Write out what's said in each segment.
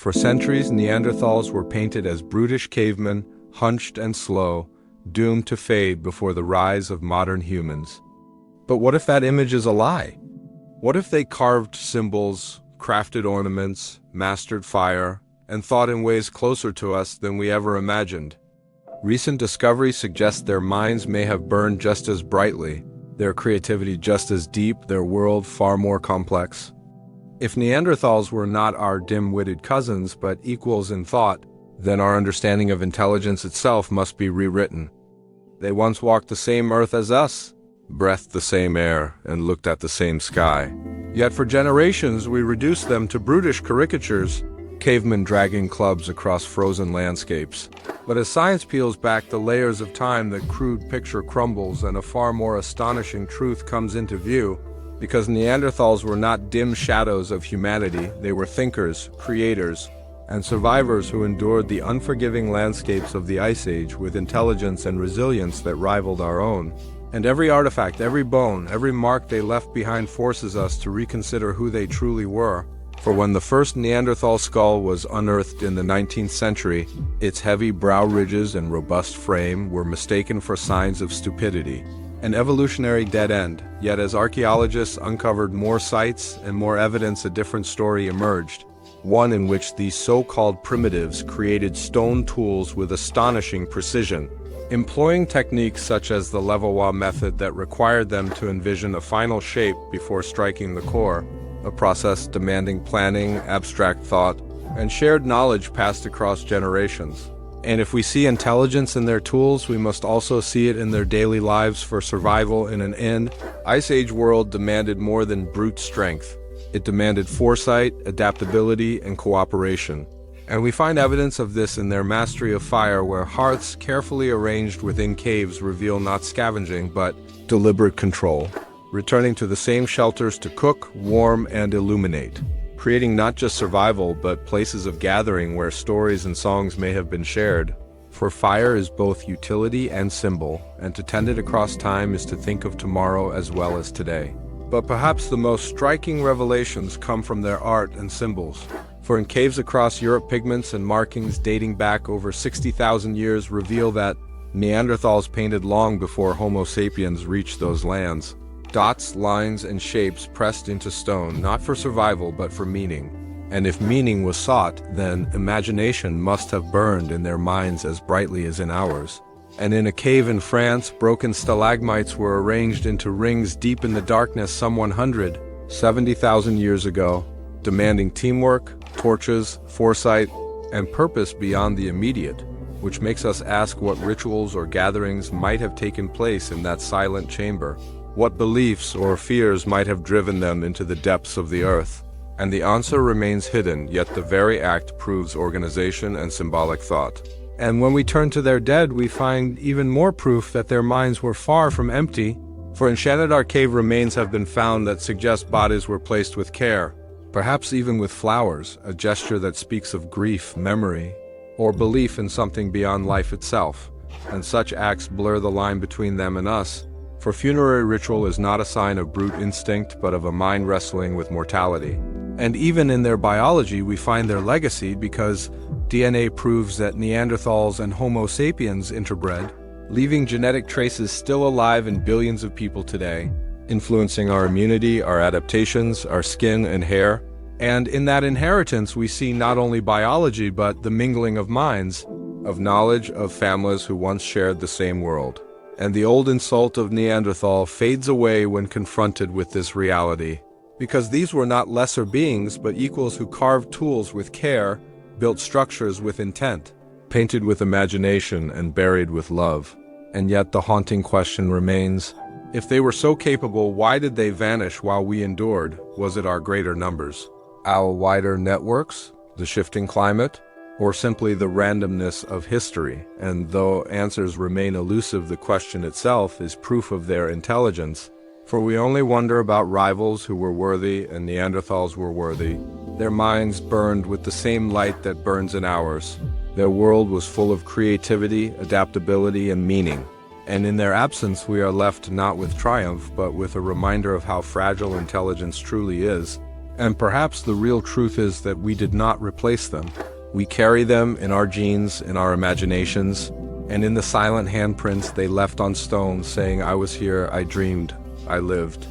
For centuries, Neanderthals were painted as brutish cavemen, hunched and slow, doomed to fade before the rise of modern humans. But what if that image is a lie? What if they carved symbols, crafted ornaments, mastered fire, and thought in ways closer to us than we ever imagined? Recent discoveries suggest their minds may have burned just as brightly, their creativity just as deep, their world far more complex. If Neanderthals were not our dim-witted cousins but equals in thought, then our understanding of intelligence itself must be rewritten. They once walked the same earth as us, breathed the same air, and looked at the same sky. Yet for generations we reduced them to brutish caricatures, cavemen dragging clubs across frozen landscapes. But as science peels back the layers of time, the crude picture crumbles and a far more astonishing truth comes into view. Because Neanderthals were not dim shadows of humanity, they were thinkers, creators, and survivors who endured the unforgiving landscapes of the Ice Age with intelligence and resilience that rivaled our own. And every artifact, every bone, every mark they left behind forces us to reconsider who they truly were. For when the first Neanderthal skull was unearthed in the 19th century, its heavy brow ridges and robust frame were mistaken for signs of stupidity, an evolutionary dead end. Yet as archaeologists uncovered more sites and more evidence, a different story emerged, one in which these so-called primitives created stone tools with astonishing precision, employing techniques such as the Levallois method that required them to envision a final shape before striking the core, a process demanding planning, abstract thought, and shared knowledge passed across generations. And if we see intelligence in their tools, we must also see it in their daily lives. For survival in an Ice Age world demanded more than brute strength. It demanded foresight, adaptability, and cooperation. And we find evidence of this in their mastery of fire, where hearths carefully arranged within caves reveal not scavenging, but deliberate control, returning to the same shelters to cook, warm, and illuminate, creating not just survival, but places of gathering where stories and songs may have been shared. For fire is both utility and symbol, and to tend it across time is to think of tomorrow as well as today. But perhaps the most striking revelations come from their art and symbols. For in caves across Europe, pigments and markings dating back over 60,000 years reveal that Neanderthals painted long before Homo sapiens reached those lands. Dots, lines, and shapes pressed into stone, not for survival but for meaning. And if meaning was sought, then imagination must have burned in their minds as brightly as in ours. And in a cave in France, broken stalagmites were arranged into rings deep in the darkness some 170,000 years ago, demanding teamwork, torches, foresight, and purpose beyond the immediate, which makes us ask what rituals or gatherings might have taken place in that silent chamber. What beliefs or fears might have driven them into the depths of the earth? And the answer remains hidden, yet the very act proves organization and symbolic thought. And when we turn to their dead, we find even more proof that their minds were far from empty. For in Shanidar cave remains have been found that suggest bodies were placed with care, perhaps even with flowers, a gesture that speaks of grief, memory, or belief in something beyond life itself. And such acts blur the line between them and us. For funerary ritual is not a sign of brute instinct, but of a mind wrestling with mortality. And even in their biology we find their legacy, because DNA proves that Neanderthals and Homo sapiens interbred, leaving genetic traces still alive in billions of people today, influencing our immunity, our adaptations, our skin and hair. And in that inheritance we see not only biology but the mingling of minds, of knowledge, of families who once shared the same world. And the old insult of Neanderthal fades away when confronted with this reality, because these were not lesser beings but equals who carved tools with care, built structures with intent, painted with imagination, and buried with love. And yet the haunting question remains, if they were so capable, why did they vanish while we endured? Was it our greater numbers, our wider networks, the shifting climate, or simply the randomness of history? And though answers remain elusive, the question itself is proof of their intelligence. For we only wonder about rivals who were worthy, and Neanderthals were worthy. Their minds burned with the same light that burns in ours. Their world was full of creativity, adaptability, and meaning. And in their absence we are left not with triumph, but with a reminder of how fragile intelligence truly is. And perhaps the real truth is that we did not replace them. We carry them in our genes, in our imaginations, and in the silent handprints they left on stone saying, "I was here, I dreamed, I lived."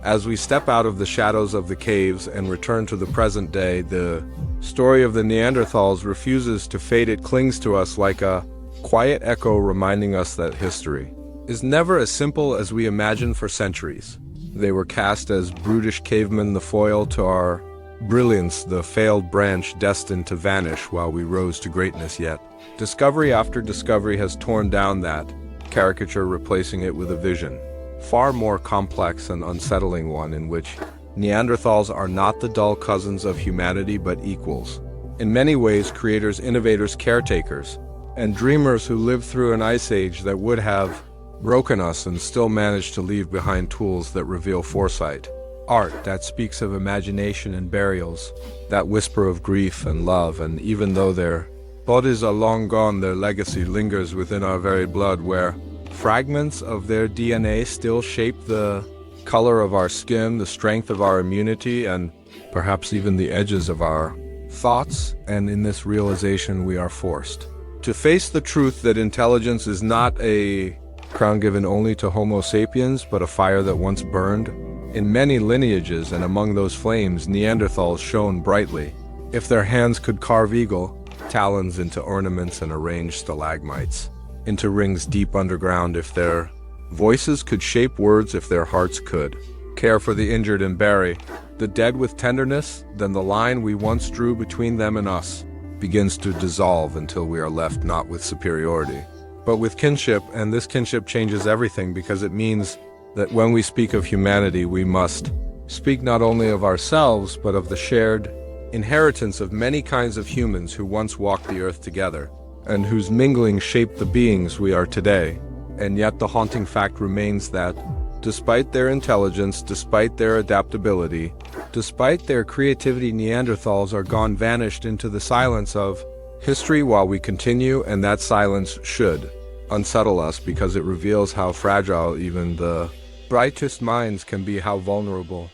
As we step out of the shadows of the caves and return to the present day, the story of the Neanderthals refuses to fade. It clings to us like a quiet echo, reminding us that history is never as simple as we imagined for centuries. They were cast as brutish cavemen, the foil to our brilliance, the failed branch destined to vanish while we rose to greatness. Yet discovery after discovery has torn down that caricature, replacing it with a vision, far more complex and unsettling one, in which Neanderthals are not the dull cousins of humanity but equals. In many ways, creators, innovators, caretakers, and dreamers who lived through an ice age that would have broken us and still managed to leave behind tools that reveal foresight. Art that speaks of imagination and burials, that whisper of grief and love, and even though their bodies are long gone, their legacy lingers within our very blood, where fragments of their DNA still shape the color of our skin, the strength of our immunity, and perhaps even the edges of our thoughts. And in this realization, we are forced to face the truth that intelligence is not a crown given only to Homo sapiens, but a fire that once burned in many lineages, and among those flames, Neanderthals shone brightly. If their hands could carve eagle talons into ornaments and arrange stalagmites into rings deep underground, if their voices could shape words, if their hearts could care for the injured and bury the dead with tenderness, then the line we once drew between them and us begins to dissolve until we are left not with superiority, but with kinship. And this kinship changes everything, because it means that when we speak of humanity, we must speak not only of ourselves, but of the shared inheritance of many kinds of humans who once walked the earth together, and whose mingling shaped the beings we are today. And yet the haunting fact remains that, despite their intelligence, despite their adaptability, despite their creativity, Neanderthals are gone, vanished into the silence of history while we continue, and that silence should unsettle us, because it reveals how fragile even the brightest minds can be, how vulnerable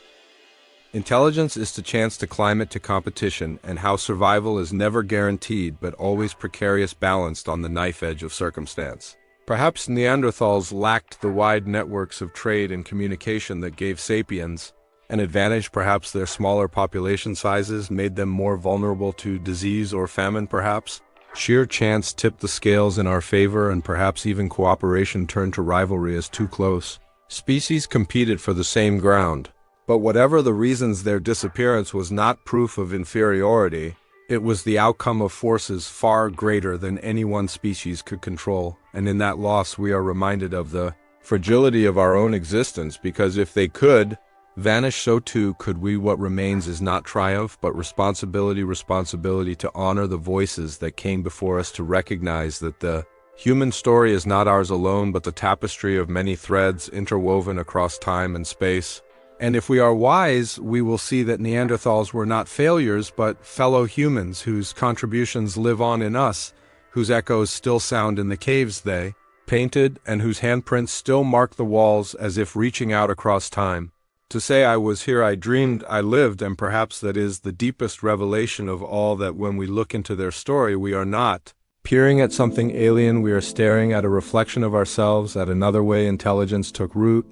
intelligence is to chance, to climate, to competition, and how survival is never guaranteed but always precarious, balanced on the knife edge of circumstance. Perhaps Neanderthals lacked the wide networks of trade and communication that gave sapiens an advantage. Perhaps their smaller population sizes made them more vulnerable to disease or famine. Perhaps sheer chance tipped the scales in our favor, and perhaps even cooperation turned to rivalry as two close species competed for the same ground. But whatever the reasons, their disappearance was not proof of inferiority. It was the outcome of forces far greater than any one species could control. And in that loss, we are reminded of the fragility of our own existence, because if they could vanish, so too could we. What remains is not triumph, but responsibility. Responsibility to honor the voices that came before us, to recognize that the human story is not ours alone, but the tapestry of many threads interwoven across time and space. And if we are wise, we will see that Neanderthals were not failures, but fellow humans whose contributions live on in us, whose echoes still sound in the caves they painted, and whose handprints still mark the walls, as if reaching out across time to say, "I was here, I dreamed, I lived." And perhaps that is the deepest revelation of all, that when we look into their story, we are not peering at something alien, we are staring at a reflection of ourselves, at another way intelligence took root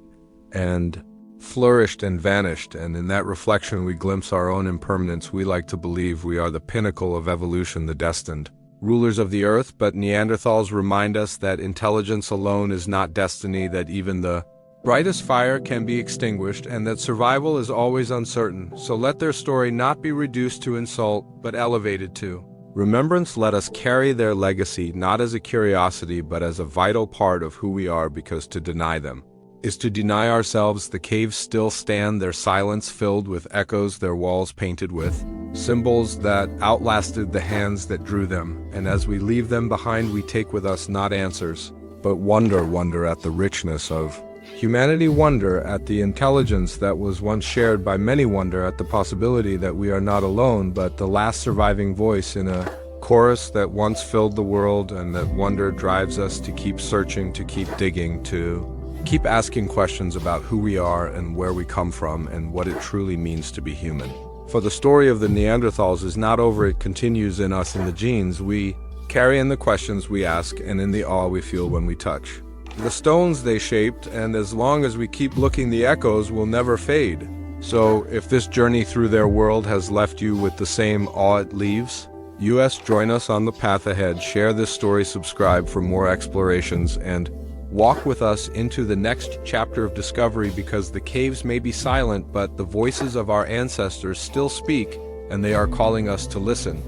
and flourished and vanished, and in that reflection we glimpse our own impermanence. We like to believe we are the pinnacle of evolution, the destined rulers of the earth, but Neanderthals remind us that intelligence alone is not destiny, that even the brightest fire can be extinguished, and that survival is always uncertain. So let their story not be reduced to insult, but elevated to remembrance. Let us carry their legacy not as a curiosity, but as a vital part of who we are, because to deny them is to deny ourselves. The caves still stand, their silence filled with echoes, their walls painted with symbols that outlasted the hands that drew them. And as we leave them behind, we take with us not answers, but wonder at the richness of humanity, wonder at the intelligence that was once shared by many, wonder at the possibility that we are not alone, but the last surviving voice in a chorus that once filled the world, and that wonder drives us to keep searching, to keep digging, to Keep asking questions about who we are and where we come from and what it truly means to be human. For the story of the Neanderthals is not over, it continues in us in the genes we carry, in the questions we ask, and in the awe we feel when we touch the stones they shaped, and as long as we keep looking, the echoes will never fade. So, if this journey through their world has left you with the same awe it leaves, join us on the path ahead, share this story, subscribe for more explorations, and walk with us into the next chapter of discovery, because the caves may be silent, but the voices of our ancestors still speak, and they are calling us to listen.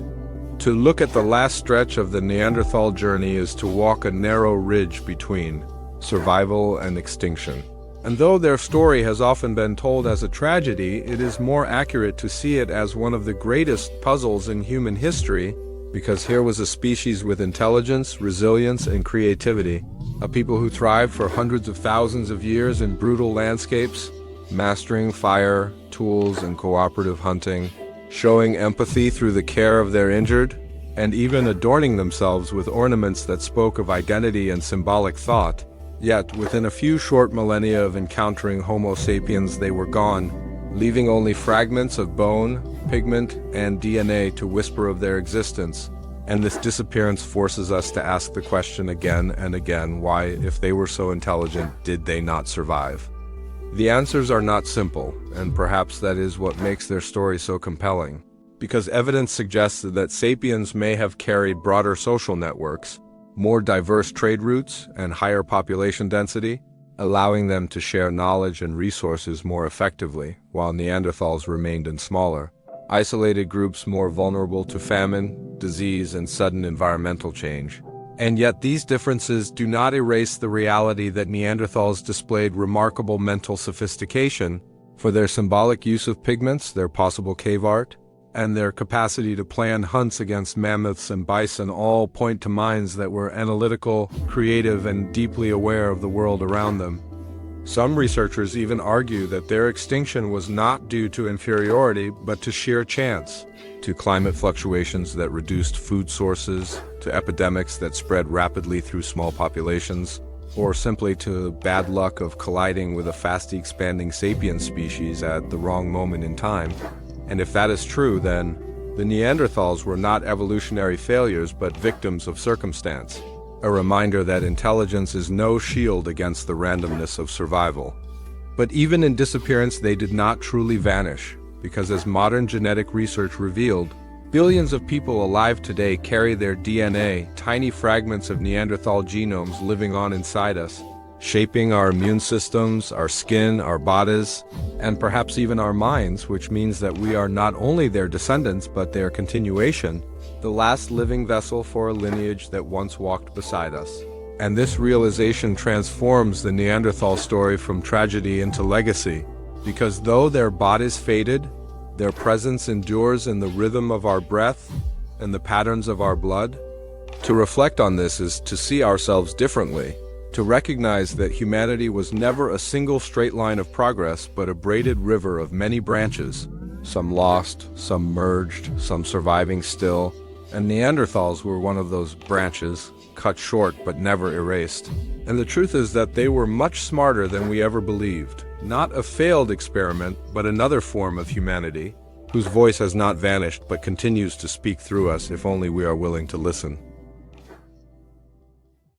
To look at the last stretch of the Neanderthal journey is to walk a narrow ridge between survival and extinction. And though their story has often been told as a tragedy, it is more accurate to see it as one of the greatest puzzles in human history, because here was a species with intelligence, resilience, and creativity, a people who thrived for hundreds of thousands of years in brutal landscapes, mastering fire, tools, and cooperative hunting, showing empathy through the care of their injured, and even adorning themselves with ornaments that spoke of identity and symbolic thought. Yet, within a few short millennia of encountering Homo sapiens, they were gone, leaving only fragments of bone, pigment, and DNA to whisper of their existence. And this disappearance forces us to ask the question again and again, why, if they were so intelligent, did they not survive? The answers are not simple, and perhaps that is what makes their story so compelling, because evidence suggests that sapiens may have carried broader social networks, more diverse trade routes, and higher population density, allowing them to share knowledge and resources more effectively, while Neanderthals remained in smaller, isolated groups more vulnerable to famine, disease, and sudden environmental change. And yet these differences do not erase the reality that Neanderthals displayed remarkable mental sophistication, for their symbolic use of pigments, their possible cave art, and their capacity to plan hunts against mammoths and bison all point to minds that were analytical, creative, and deeply aware of the world around them. Some researchers even argue that their extinction was not due to inferiority, but to sheer chance, to climate fluctuations that reduced food sources, to epidemics that spread rapidly through small populations, or simply to bad luck of colliding with a fastly expanding sapien species at the wrong moment in time. And if that is true, then the Neanderthals were not evolutionary failures, but victims of circumstance. A reminder that intelligence is no shield against the randomness of survival. But even in disappearance, they did not truly vanish, because as modern genetic research revealed, billions of people alive today carry their DNA, tiny fragments of Neanderthal genomes living on inside us, shaping our immune systems, our skin, our bodies, and perhaps even our minds, which means that we are not only their descendants, but their continuation, the last living vessel for a lineage that once walked beside us. And this realization transforms the Neanderthal story from tragedy into legacy, because though their bodies faded, their presence endures in the rhythm of our breath and the patterns of our blood. To reflect on this is to see ourselves differently, to recognize that humanity was never a single straight line of progress, but a braided river of many branches, some lost, some merged, some surviving still, and Neanderthals were one of those branches, cut short but never erased. And the truth is that they were much smarter than we ever believed. Not a failed experiment, but another form of humanity, whose voice has not vanished but continues to speak through us if only we are willing to listen.